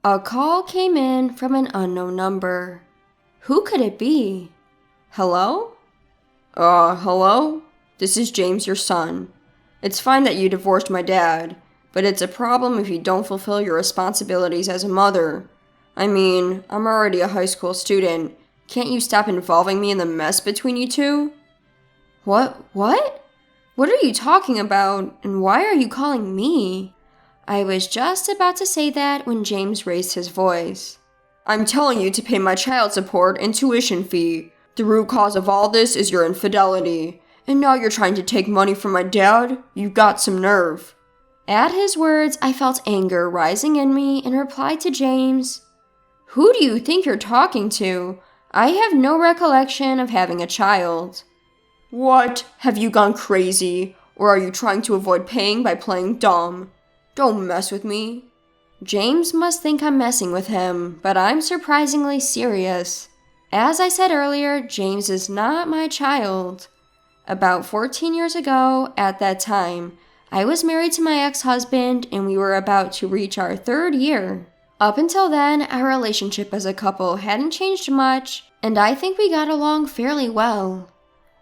A call came in from an unknown number. Who could it be? Hello? Hello? This is James, your son. It's fine that you divorced my dad, but it's a problem if you don't fulfill your responsibilities as a mother. I mean, I'm already a high school student. Can't you stop involving me in the mess between you two? What? What are you talking about, and why are you calling me? I was just about to say that when James raised his voice. I'm telling you to pay my child support and tuition fee. The root cause of all this is your infidelity. And now you're trying to take money from my dad? You've got some nerve. At his words, I felt anger rising in me and replied to James, Who do you think you're talking to? I have no recollection of having a child. What? Have you gone crazy? Or are you trying to avoid paying by playing dumb? Don't mess with me. James must think I'm messing with him, but I'm surprisingly serious. As I said earlier, James is not my child. About 14 years ago, at that time, I was married to my ex-husband and we were about to reach our 3rd year. Up until then, our relationship as a couple hadn't changed much, and I think we got along fairly well.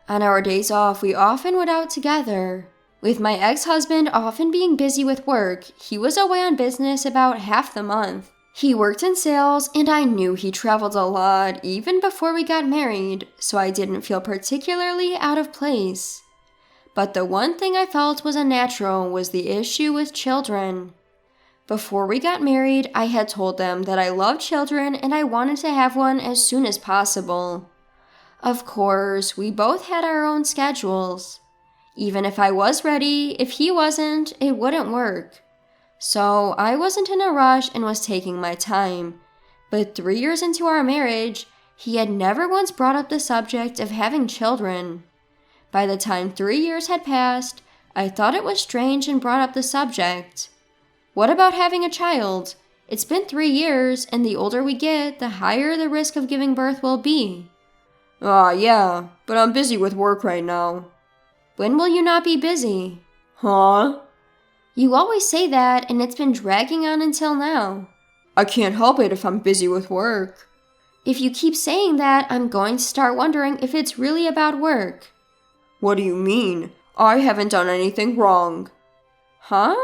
On our days off, we often went out together. With my ex-husband often being busy with work, he was away on business about half the month. He worked in sales, and I knew he traveled a lot even before we got married, so I didn't feel particularly out of place. But the one thing I felt was unnatural was the issue with children. Before we got married, I had told them that I loved children and I wanted to have one as soon as possible. Of course, we both had our own schedules. Even if I was ready, if he wasn't, it wouldn't work. So I wasn't in a rush and was taking my time. But 3 years into our marriage, he had never once brought up the subject of having children. By the time 3 years had passed, I thought it was strange and brought up the subject. What about having a child? It's been 3 years, and the older we get, the higher the risk of giving birth will be. Yeah, but I'm busy with work right now. When will you not be busy? Huh? You always say that, and it's been dragging on until now. I can't help it if I'm busy with work. If you keep saying that, I'm going to start wondering if it's really about work. What do you mean? I haven't done anything wrong. Huh?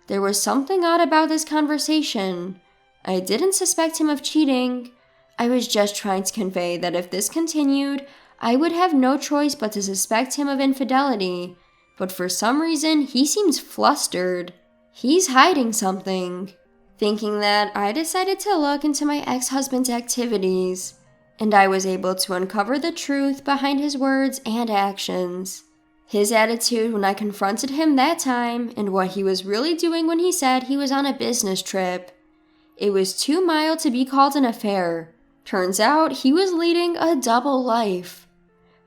There was something odd about this conversation. I didn't suspect him of cheating. I was just trying to convey that if this continued, I would have no choice but to suspect him of infidelity. But for some reason, he seems flustered. He's hiding something. Thinking that, I decided to look into my ex-husband's activities, and I was able to uncover the truth behind his words and actions. His attitude when I confronted him that time, and what he was really doing when he said he was on a business trip. It was too mild to be called an affair. Turns out he was leading a double life.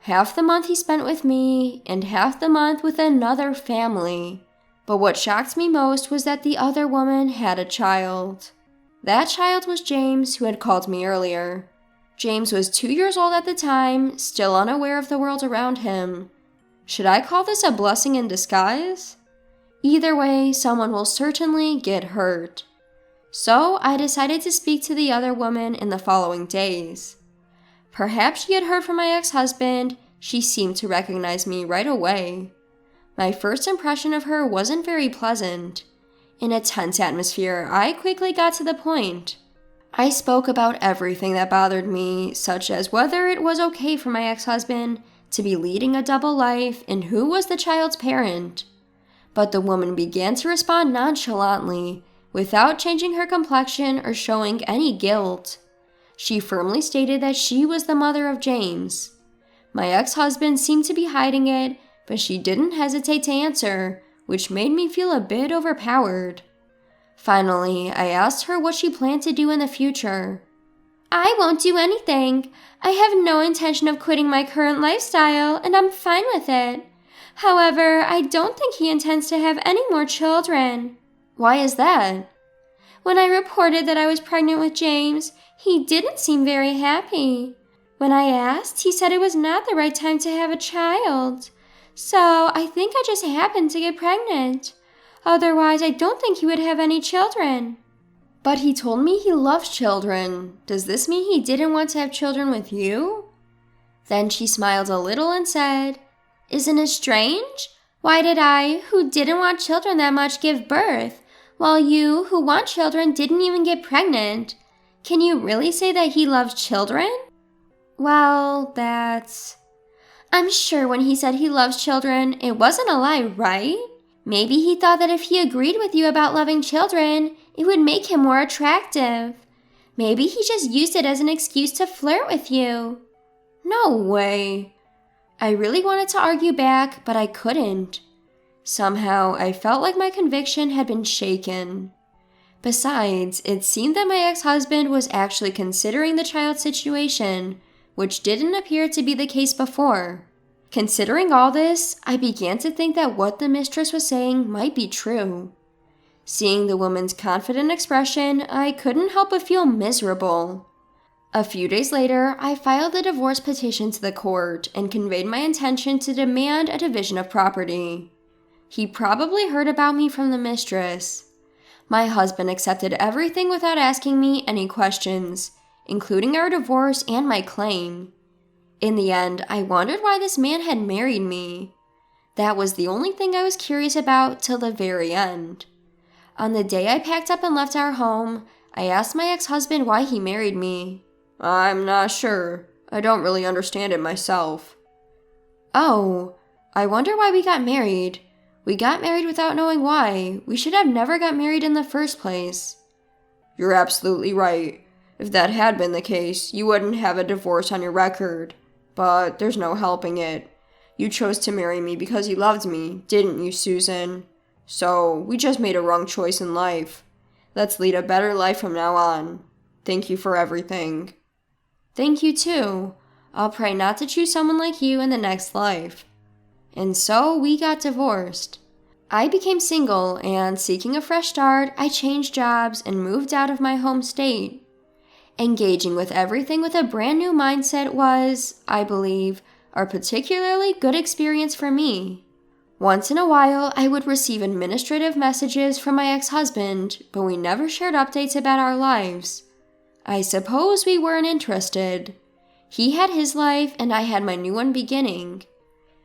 Half the month he spent with me, and half the month with another family. But what shocked me most was that the other woman had a child. That child was James, who had called me earlier. James was 2 years old at the time, still unaware of the world around him. Should I call this a blessing in disguise? Either way, someone will certainly get hurt. So I decided to speak to the other woman in the following days. Perhaps she had heard from my ex-husband. She seemed to recognize me right away. My first impression of her wasn't very pleasant. In a tense atmosphere, I quickly got to the point. I spoke about everything that bothered me, such as whether it was okay for my ex-husband to be leading a double life and who was the child's parent. But the woman began to respond nonchalantly, without changing her complexion or showing any guilt. She firmly stated that she was the mother of James. My ex-husband seemed to be hiding it, but she didn't hesitate to answer, which made me feel a bit overpowered. Finally, I asked her what she planned to do in the future. I won't do anything. I have no intention of quitting my current lifestyle, and I'm fine with it. However, I don't think he intends to have any more children. Why is that? When I reported that I was pregnant with James, he didn't seem very happy. When I asked, he said it was not the right time to have a child. So I think I just happened to get pregnant. Otherwise, I don't think he would have any children. But he told me he loves children. Does this mean he didn't want to have children with you? Then she smiled a little and said, Isn't it strange? Why did I, who didn't want children that much, give birth, while you, who want children, didn't even get pregnant? Can you really say that he loves children? Well, I'm sure when he said he loves children, it wasn't a lie, right? Maybe he thought that if he agreed with you about loving children, it would make him more attractive. Maybe he just used it as an excuse to flirt with you. No way. I really wanted to argue back, but I couldn't. Somehow, I felt like my conviction had been shaken. Besides, it seemed that my ex-husband was actually considering the child situation, which didn't appear to be the case before. Considering all this, I began to think that what the mistress was saying might be true. Seeing the woman's confident expression, I couldn't help but feel miserable. A few days later, I filed a divorce petition to the court and conveyed my intention to demand a division of property. He probably heard about me from the mistress. My husband accepted everything without asking me any questions, including our divorce and my claim. In the end, I wondered why this man had married me. That was the only thing I was curious about till the very end. On the day I packed up and left our home, I asked my ex-husband why he married me. I'm not sure. I don't really understand it myself. Oh, I wonder why we got married. We got married without knowing why. We should have never got married in the first place. You're absolutely right. If that had been the case, you wouldn't have a divorce on your record. But there's no helping it. You chose to marry me because you loved me, didn't you, Susan? So, we just made a wrong choice in life. Let's lead a better life from now on. Thank you for everything. Thank you too. I'll pray not to choose someone like you in the next life. And so we got divorced. I became single, and seeking a fresh start, I changed jobs and moved out of my home state. Engaging with everything with a brand new mindset was, I believe, a particularly good experience for me. Once in a while, I would receive administrative messages from my ex-husband, but we never shared updates about our lives. I suppose we weren't interested. He had his life, and I had my new one beginning.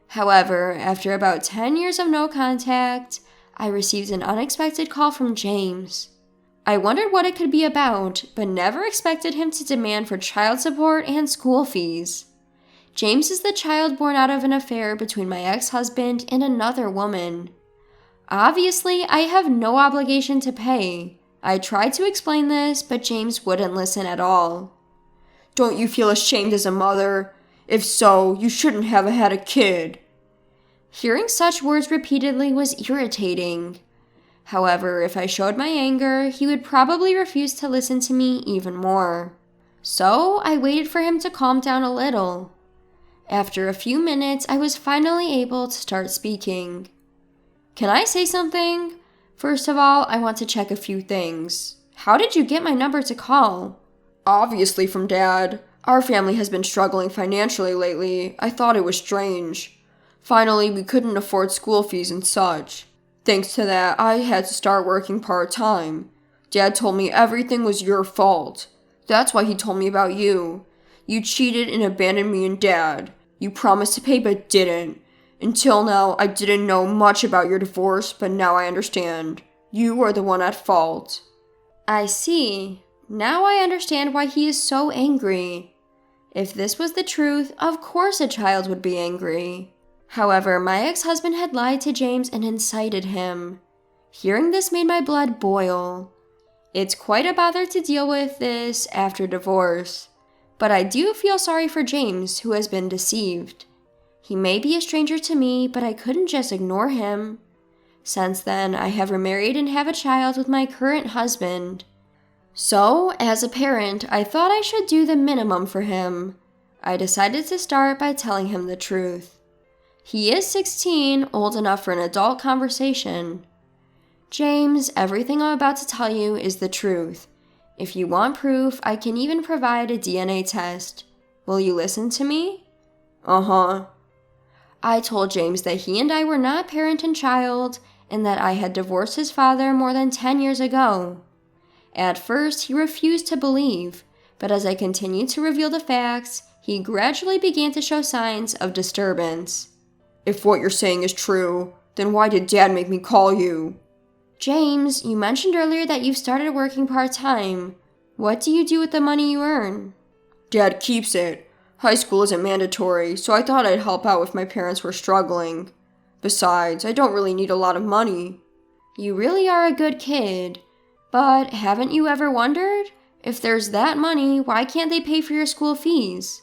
However, after about 10 years of no contact, I received an unexpected call from James. I wondered what it could be about, but never expected him to demand for child support and school fees. James is the child born out of an affair between my ex-husband and another woman. Obviously, I have no obligation to pay. I tried to explain this, but James wouldn't listen at all. Don't you feel ashamed as a mother? If so, you shouldn't have had a kid. Hearing such words repeatedly was irritating. However, if I showed my anger, he would probably refuse to listen to me even more. So I waited for him to calm down a little. After a few minutes, I was finally able to start speaking. Can I say something? First of all, I want to check a few things. How did you get my number to call? Obviously from Dad. Our family has been struggling financially lately. I thought it was strange. Finally, we couldn't afford school fees and such. Thanks to that, I had to start working part-time. Dad told me everything was your fault. That's why he told me about you. You cheated and abandoned me and Dad. You promised to pay but didn't. Until now, I didn't know much about your divorce, but now I understand. You are the one at fault. I see. Now I understand why he is so angry. If this was the truth, of course a child would be angry. However, my ex-husband had lied to James and incited him. Hearing this made my blood boil. It's quite a bother to deal with this after divorce. But I do feel sorry for James, who has been deceived. He may be a stranger to me, but I couldn't just ignore him. Since then, I have remarried and have a child with my current husband. So, as a parent, I thought I should do the minimum for him. I decided to start by telling him the truth. He is 16, old enough for an adult conversation. James, everything I'm about to tell you is the truth. If you want proof, I can even provide a DNA test. Will you listen to me? Uh-huh. I told James that he and I were not parent and child, and that I had divorced his father more than 10 years ago. At first, he refused to believe, but as I continued to reveal the facts, he gradually began to show signs of disturbance. If what you're saying is true, then why did Dad make me call you? James, you mentioned earlier that you've started working part-time. What do you do with the money you earn? Dad keeps it. High school isn't mandatory, so I thought I'd help out if my parents were struggling. Besides, I don't really need a lot of money. You really are a good kid. But haven't you ever wondered? If there's that money, why can't they pay for your school fees?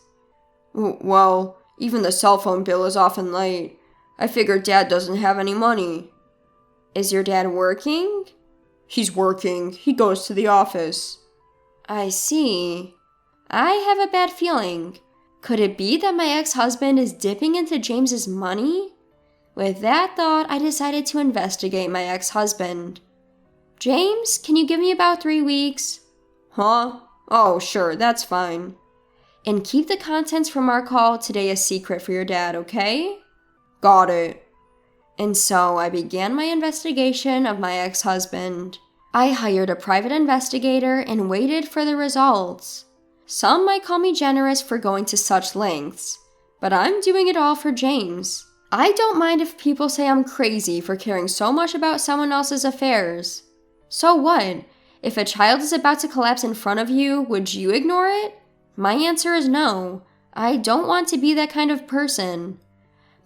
Well, even the cell phone bill is often late. I figure Dad doesn't have any money. Is your dad working? He's working. He goes to the office. I see. I have a bad feeling. Could it be that my ex-husband is dipping into James's money? With that thought, I decided to investigate my ex-husband. James, can you give me about 3 weeks? Huh? Oh, sure, that's fine. And keep the contents from our call today a secret for your dad, okay? Got it. And so I began my investigation of my ex-husband. I hired a private investigator and waited for the results. Some might call me generous for going to such lengths, but I'm doing it all for James. I don't mind if people say I'm crazy for caring so much about someone else's affairs. So what? If a child is about to collapse in front of you, would you ignore it? My answer is no. I don't want to be that kind of person.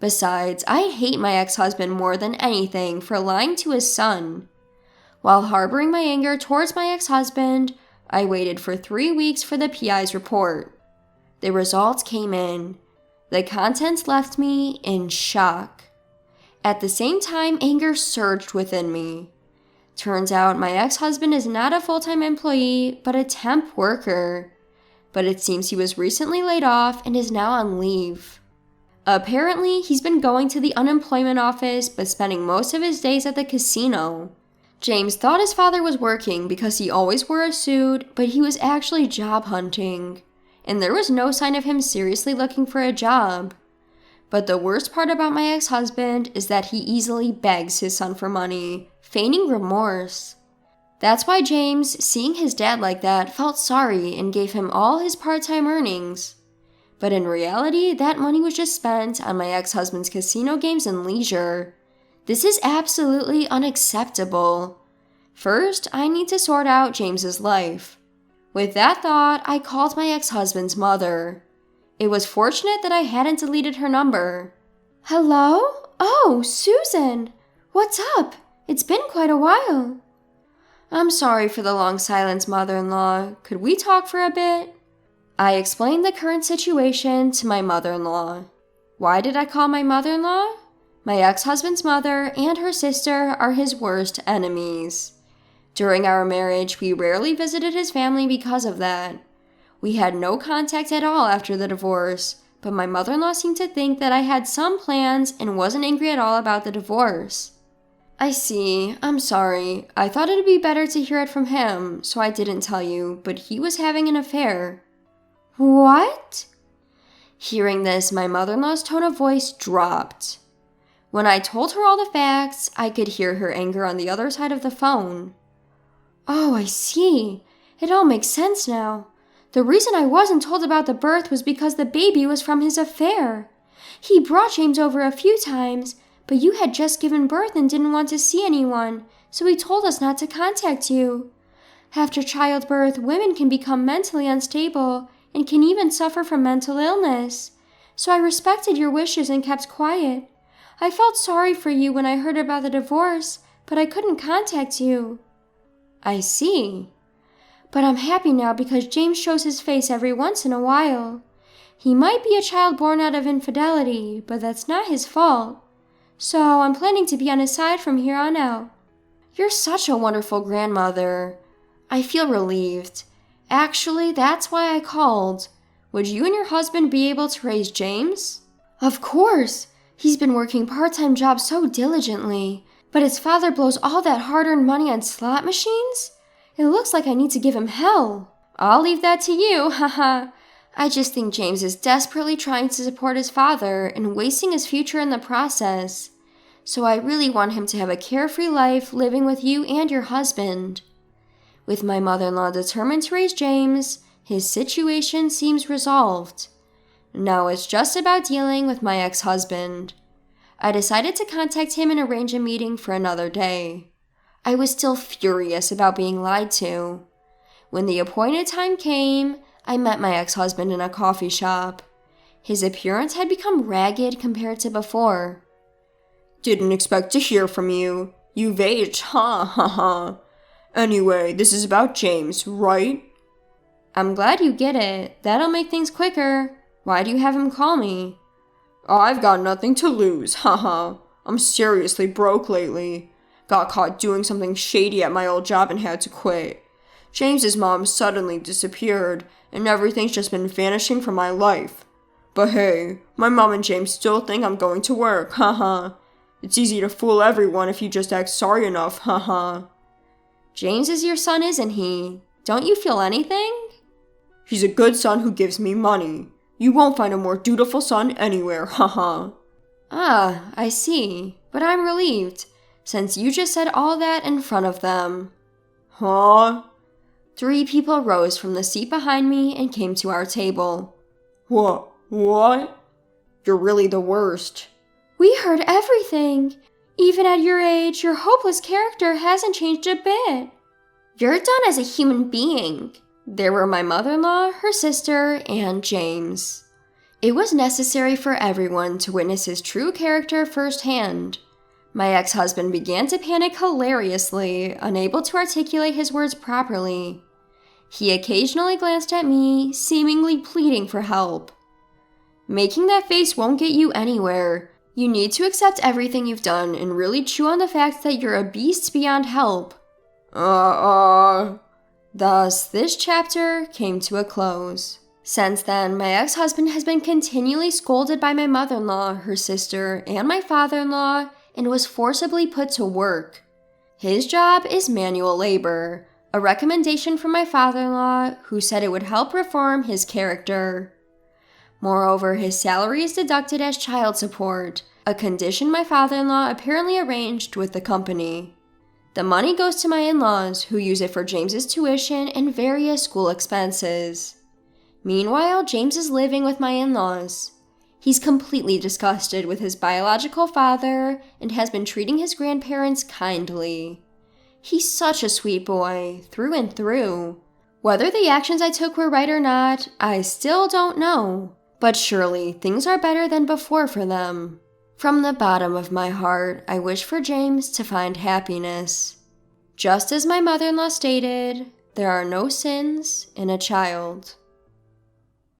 Besides, I hate my ex-husband more than anything for lying to his son. While harboring my anger towards my ex-husband, I waited for 3 weeks for the PI's report. The results came in. The contents left me in shock. At the same time, anger surged within me. Turns out my ex-husband is not a full-time employee, but a temp worker. But it seems he was recently laid off and is now on leave. Apparently, he's been going to the unemployment office but spending most of his days at the casino. James thought his father was working because he always wore a suit, but he was actually job hunting. And there was no sign of him seriously looking for a job. But the worst part about my ex-husband is that he easily begs his son for money, feigning remorse. That's why James, seeing his dad like that, felt sorry and gave him all his part-time earnings. But in reality, that money was just spent on my ex-husband's casino games and leisure. This is absolutely unacceptable. First, I need to sort out James's life. With that thought, I called my ex-husband's mother. It was fortunate that I hadn't deleted her number. Hello? Oh, Susan! What's up? It's been quite a while. I'm sorry for the long silence, mother-in-law. Could we talk for a bit? I explained the current situation to my mother-in-law. Why did I call my mother-in-law? My ex-husband's mother and her sister are his worst enemies. During our marriage, we rarely visited his family because of that. We had no contact at all after the divorce, but my mother-in-law seemed to think that I had some plans and wasn't angry at all about the divorce. I see. I'm sorry. I thought it'd be better to hear it from him, so I didn't tell you, but he was having an affair. What? Hearing this, my mother-in-law's tone of voice dropped. When I told her all the facts, I could hear her anger on the other side of the phone. Oh, I see. It all makes sense now. The reason I wasn't told about the birth was because the baby was from his affair. He brought James over a few times, but you had just given birth and didn't want to see anyone, so he told us not to contact you. After childbirth, women can become mentally unstable and can even suffer from mental illness. So I respected your wishes and kept quiet. I felt sorry for you when I heard about the divorce, but I couldn't contact you. I see. But I'm happy now because James shows his face every once in a while. He might be a child born out of infidelity, but that's not his fault. So I'm planning to be on his side from here on out. You're such a wonderful grandmother. I feel relieved. Actually, that's why I called. Would you and your husband be able to raise James? Of course. He's been working part-time jobs so diligently. But his father blows all that hard-earned money on slot machines? It looks like I need to give him hell. I'll leave that to you, haha. I just think James is desperately trying to support his father and wasting his future in the process. So I really want him to have a carefree life living with you and your husband. With my mother-in-law determined to raise James, his situation seems resolved. Now it's just about dealing with my ex-husband. I decided to contact him and arrange a meeting for another day. I was still furious about being lied to. When the appointed time came, I met my ex-husband in a coffee shop. His appearance had become ragged compared to before. Didn't expect to hear from you. You've aged, ha ha ha. Anyway, this is about James, right? I'm glad you get it. That'll make things quicker. Why do you have him call me? I've got nothing to lose, haha. I'm seriously broke lately. Got caught doing something shady at my old job and had to quit. James's mom suddenly disappeared, and everything's just been vanishing from my life. But hey, my mom and James still think I'm going to work, haha. It's easy to fool everyone if you just act sorry enough, haha. James is your son, isn't he? Don't you feel anything? He's a good son who gives me money. You won't find a more dutiful son anywhere, haha. Ah, I see. But I'm relieved, since you just said all that in front of them. Huh? 3 people rose from the seat behind me and came to our table. What? You're really the worst. We heard everything. Even at your age, your hopeless character hasn't changed a bit. You're done as a human being. There were my mother-in-law, her sister, and James. It was necessary for everyone to witness his true character firsthand. My ex-husband began to panic hilariously, unable to articulate his words properly. He occasionally glanced at me, seemingly pleading for help. Making that face won't get you anywhere. You need to accept everything you've done and really chew on the fact that you're a beast beyond help. Thus, this chapter came to a close. Since then, my ex-husband has been continually scolded by my mother-in-law, her sister, and my father-in-law, and was forcibly put to work. His job is manual labor, a recommendation from my father-in-law, who said it would help reform his character. Moreover, his salary is deducted as child support, a condition my father-in-law apparently arranged with the company. The money goes to my in-laws, who use it for James's tuition and various school expenses. Meanwhile, James is living with my in-laws. He's completely disgusted with his biological father and has been treating his grandparents kindly. He's such a sweet boy, through and through. Whether the actions I took were right or not, I still don't know. But surely, things are better than before for them. From the bottom of my heart, I wish for James to find happiness. Just as my mother-in-law stated, there are no sins in a child.